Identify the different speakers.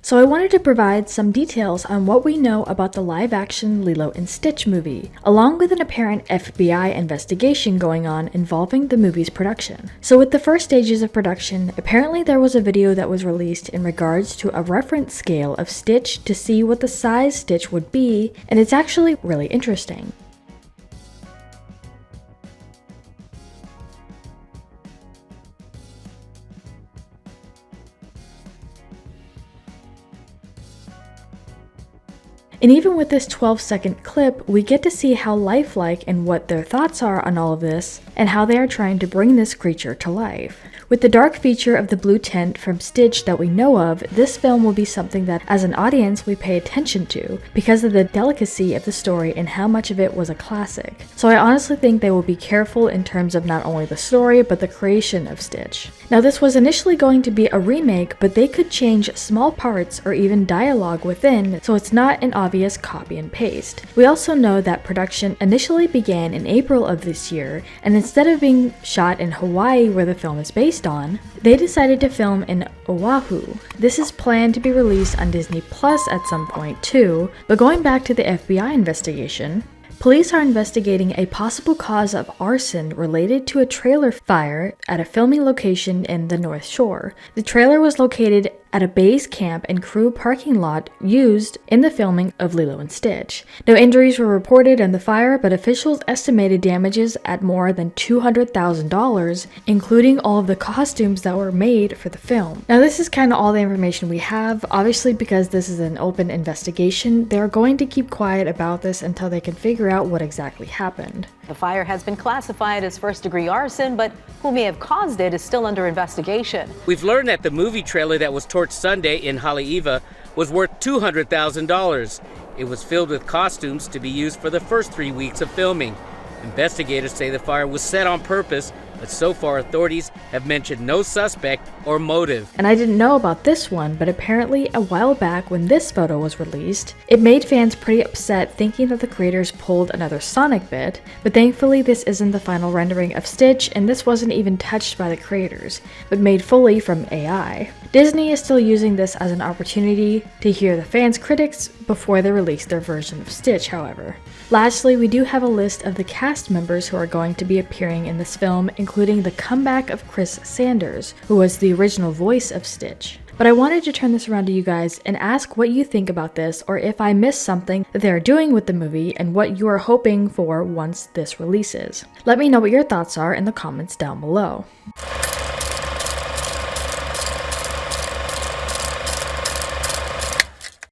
Speaker 1: So I wanted to provide some details on what we know about the live-action Lilo and Stitch movie, along with an apparent FBI investigation going on involving the movie's production. So with the first stages of production, apparently there was a video that was released in regards to a reference scale of Stitch to see what the size Stitch would be, and it's actually really interesting. And even with this 12-second clip, we get to see how lifelike and what their thoughts are on all of this, and how they are trying to bring this creature to life. With the dark feature of the blue tint from Stitch that we know of, this film will be something that as an audience we pay attention to because of the delicacy of the story and how much of it was a classic. So I honestly think they will be careful in terms of not only the story but the creation of Stitch. Now this was initially going to be a remake, but they could change small parts or even dialogue within, so it's not an obvious copy and paste. We also know that production initially began in April of this year, and instead of being shot in Hawaii where the film is based on, they decided to film in Oahu. This is planned to be released on Disney Plus at some point too, but going back to the FBI investigation, police are investigating a possible cause of arson related to a trailer fire at a filming location in the North Shore. The trailer was located at a base camp and crew parking lot used in the filming of Lilo and Stitch. No injuries were reported in the fire, but officials estimated damages at more than $200,000, including all of the costumes that were made for the film. Now this is kind of all the information we have. Obviously, because this is an open investigation, they're going to keep quiet about this until they can figure out what exactly happened.
Speaker 2: The fire has been classified as first-degree arson, but who may have caused it is still under investigation.
Speaker 3: We've learned that the movie trailer that was torched Sunday in Haleiwa was worth $200,000. It was filled with costumes to be used for the first 3 weeks of filming. Investigators say the fire was set on purpose, but so far authorities have mentioned no suspect or motive.
Speaker 1: And I didn't know about this one, but apparently a while back when this photo was released, it made fans pretty upset thinking that the creators pulled another Sonic bit, but thankfully this isn't the final rendering of Stitch, and this wasn't even touched by the creators, but made fully from AI. Disney is still using this as an opportunity to hear the fans' critics before they release their version of Stitch, however. Lastly, we do have a list of the cast members who are going to be appearing in this film, including the comeback of Chris Sanders, who was the original voice of Stitch. But I wanted to turn this around to you guys and ask what you think about this, or if I missed something that they're doing with the movie and what you are hoping for once this releases. Let me know what your thoughts are in the comments down below.